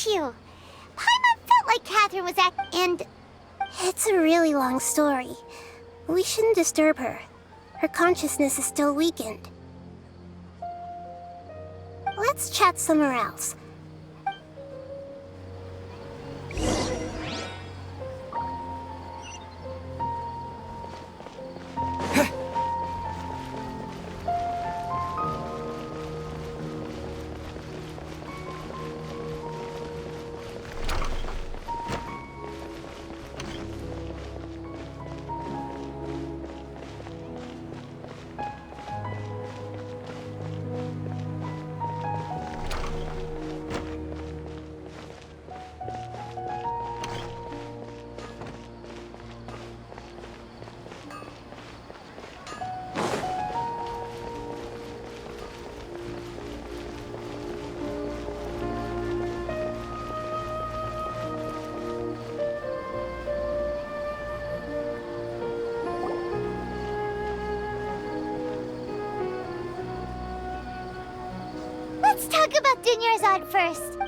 got you. Paimon felt like Catherine was and... It's a really long story. We shouldn't disturb her. Her consciousness is still weakened. Let's chat somewhere else. Let's talk about Dunyarzad first.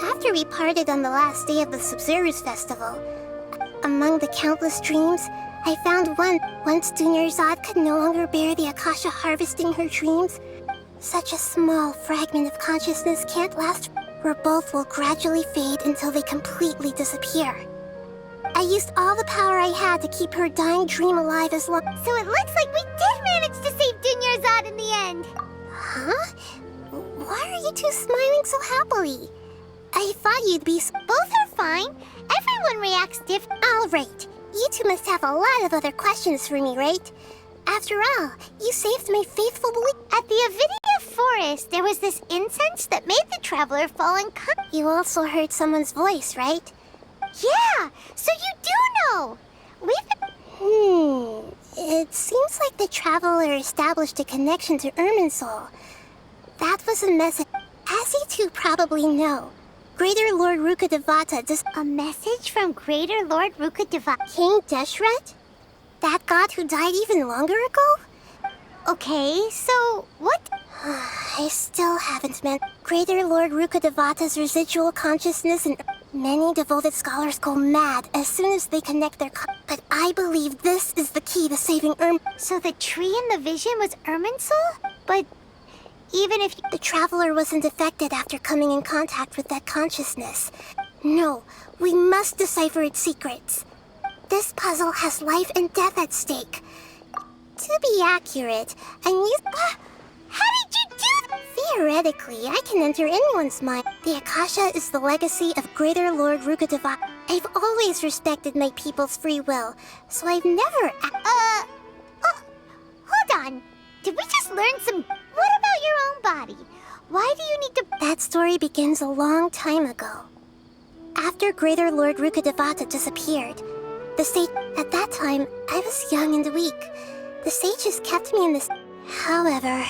After we parted on the last day of the Sub-Zero's festival, among the countless dreams, I found one. Once Dunyarzad could no longer bear the Akasha harvesting her dreams, such a small fragment of consciousness can't last, where both will gradually fade until they completely disappear. I used all the power I had to keep her dying dream alive as long. So it looks like we did manage to save Dunyarzad in the end. Huh? Why are you two smiling so happily? I thought you'd be... Both are fine. Everyone reacts different. All right. You two must have a lot of other questions for me, right? After all, you saved my faithful boy. At the Avidia Forest, there was this incense that made the traveler fall unconscious. You also heard someone's voice, right? Yeah, so you do know. It seems like the traveler established a connection to Irminsul. That was a message. As you two probably know, Greater Lord Rukkhadevata does... A message from Greater Lord Rukkhadevata? King Deshret? That god who died even longer ago? Okay, so what? I still haven't met Greater Lord Rukkhadevata's residual consciousness, and many devoted scholars go mad as soon as they connect their but I believe this is the key to saving So the tree in the vision was Irminsul? But even if the traveler wasn't affected after coming in contact with that consciousness. No, we must decipher its secrets. This puzzle has life and death at stake. To be accurate, I need... How did you do that? Theoretically, I can enter anyone's mind. The Akasha is the legacy of Greater Lord Rukkhadevata. I've always respected my people's free will, so I've never... Hold on. Did we just learn some... What about your own body? Why do you need to... That story begins a long time ago. After Greater Lord Rukkhadevata disappeared, the sage... At that time, I was young and weak. The sages kept me in this... However,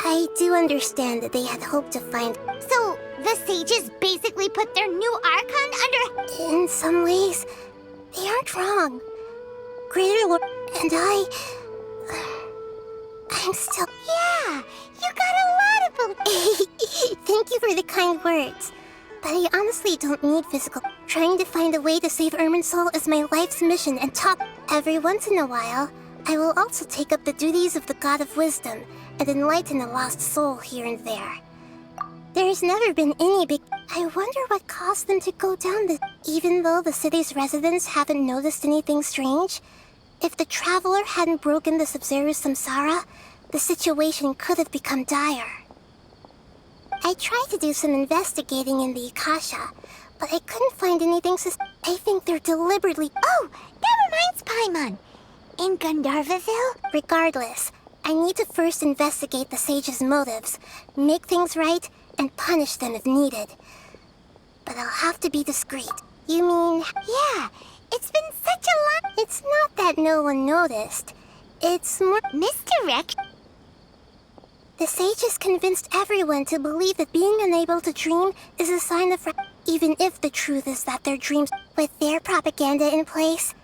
I do understand that they had hoped to find... So, the sages basically put their new Archon under... In some ways, they aren't wrong. Greater Lord... and I'm still... Yeah, you got a lot of... Thank you for the kind words. But I honestly don't need physical... Trying to find a way to save Irminsul is my life's mission, and every once in a while, I will also take up the duties of the God of Wisdom and enlighten a lost soul here and there. There's never been any big... I wonder what caused them to go down the... Even though the city's residents haven't noticed anything strange, if the traveler hadn't broken the Sub-Zero's samsara, the situation could have become dire. I tried to do some investigating in the Akasha, but I couldn't find anything I think they're deliberately... Oh, that reminds Paimon. In Gandharvaville? Regardless, I need to first investigate the sage's motives, make things right, and punish them if needed. But I'll have to be discreet. You mean... Yeah, it's been such a long... It's not that no one noticed. It's more... Misdirect? The sages convinced everyone to believe that being unable to dream is a sign of... Even if the truth is that their dreams... With their propaganda in place...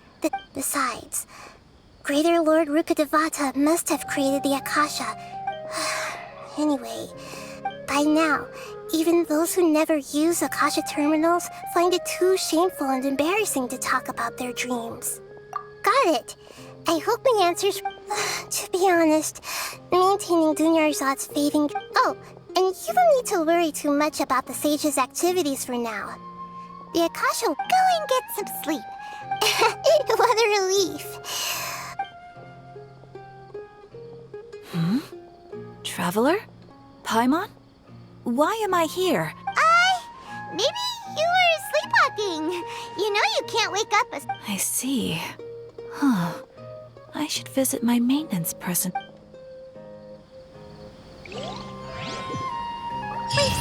Besides... Greater Lord Rukkhadevata must have created the Akasha. Anyway, by now, Even those who never use Akasha terminals find it too shameful and embarrassing to talk about their dreams. Got it. I hope my answers... To be honest, maintaining Dunyarzad's fading... Oh, and you don't need to worry too much about the Sage's activities for now. The Akasha... Go and get some sleep. What a relief. Traveler? Paimon? Why am I here? Maybe you were sleepwalking. You know you can't wake up as... I see. Huh. I should visit my maintenance person. We've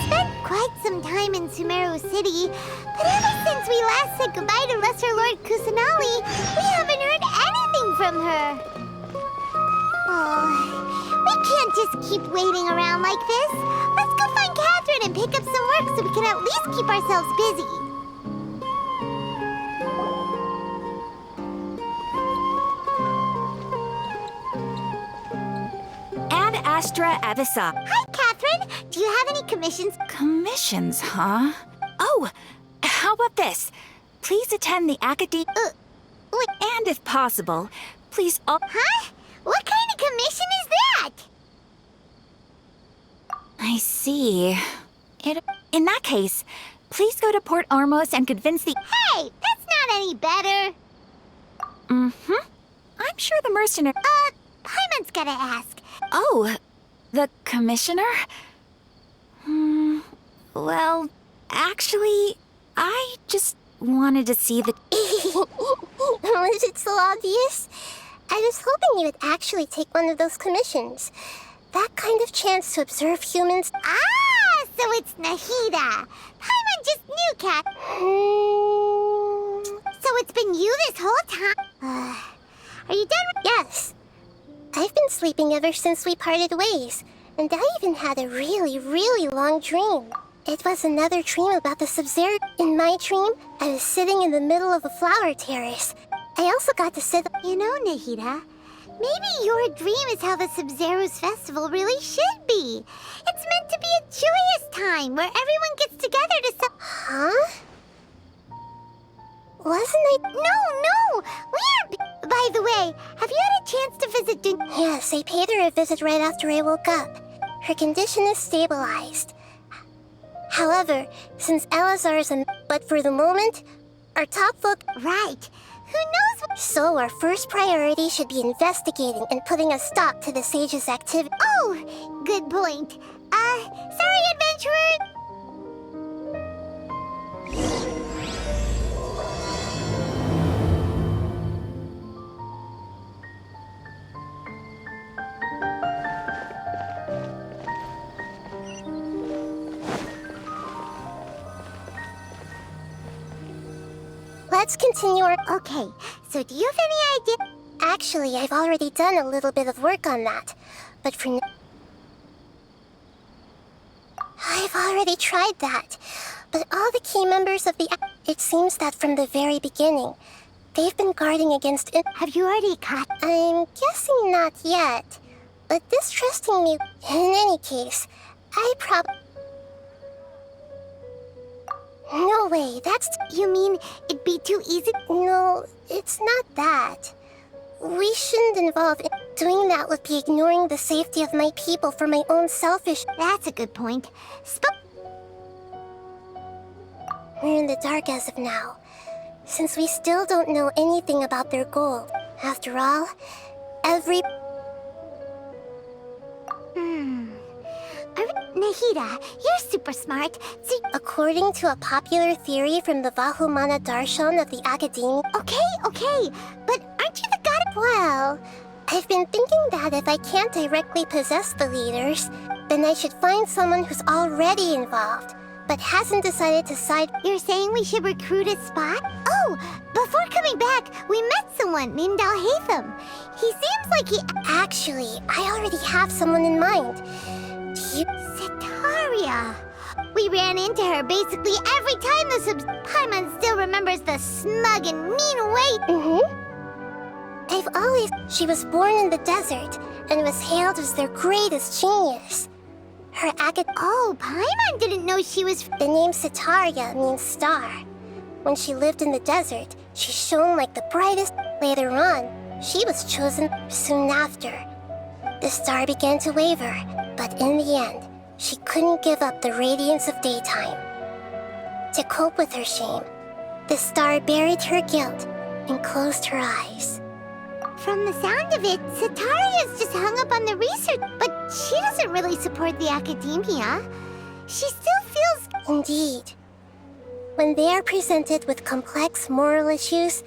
spent quite some time in Sumeru City, but ever since we last said goodbye to Lesser Lord Kusanali, we haven't heard anything from her. Oh, we can't just keep waiting around like this. Let's go find Catherine and pick up some work so we can at least keep ourselves busy. Ad Astra Avisa. Hi, Catherine. Do you have any commissions? Commissions, huh? Oh, how about this? Please attend the Academy. Wait. And if possible, please all... Huh? What kind of commission is that? I see. In that case, please go to Port Ormos and convince the... Hey, that's not any better. Mm-hmm. I'm sure the mercenary... Paimon's gotta ask. Oh, the commissioner? Well, actually, I just wanted to see the... Was it so obvious? I was hoping you would actually take one of those commissions. That kind of chance to observe humans... Ah, so it's Nahida. Paimon just knew, Cat. So it's been you this whole time? Are you done with... Yes. I've been sleeping ever since we parted ways, and I even had a really, really long dream. It was another dream about the Sub-Zero. In my dream, I was sitting in the middle of a flower terrace. I also got to sit... You know, Nahida, maybe your dream is how the Sub-Zero's festival really should be. It's meant to be a joyous time where everyone gets together to Huh? Wasn't I... No! We aren't... By the way, have you had a chance to visit Yes, I paid her a visit right after I woke up. Her condition is stabilized. However, since Elazar is a... But for the moment, our top focus... Right. Who knows what... So our first priority should be investigating and putting a stop to the Sage's activity. Oh, good point. Sorry, adventurer. Let's continue our... Okay, so do you have any idea? Actually, I've already done a little bit of work on that. But for... I've already tried that. But all the key members of the... It seems that from the very beginning, they've been guarding against... Have you already caught... I'm guessing not yet. But distrusting me... In any case, I No way, that's... You mean it'd be too easy? No, it's not that. We shouldn't involve... Doing that would be ignoring the safety of my people for my own selfish... That's a good point. We're in the dark as of now, since we still don't know anything about their goal. After all, Nahida, you're super smart. See, according to a popular theory from the Vahumana Darshan of the Academy... Okay, but aren't you the god of... Well, I've been thinking that if I can't directly possess the leaders, then I should find someone who's already involved, but hasn't decided to side... You're saying we should recruit a spot? Oh, before coming back, we met someone named Al-Haytham. He seems like he... Actually, I already have someone in mind. Setaria. We ran into her basically every time the Paimon still remembers the smug and mean way... She was born in the desert and was hailed as their greatest genius. Her Oh, Paimon didn't know she was... The name Setaria means star. When she lived in the desert, she shone like the brightest. Later on, she was chosen soon after. The star began to waver, but in the end, she couldn't give up the radiance of daytime. To cope with her shame, the star buried her guilt and closed her eyes. From the sound of it, Setaria's just hung up on the research, but she doesn't really support the academia. She still feels... Indeed. When they are presented with complex moral issues,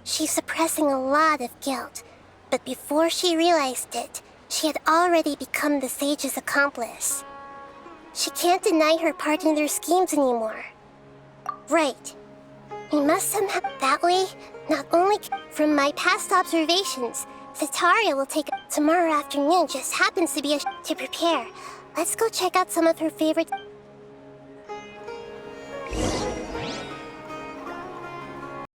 she's suppressing a lot of guilt. But before she realized it, she had already become the sage's accomplice. She can't deny her part in their schemes anymore. Right. We must somehow... That way, not only from my past observations, Setaria will take... Tomorrow afternoon just happens to be to prepare. Let's go check out some of her favorite...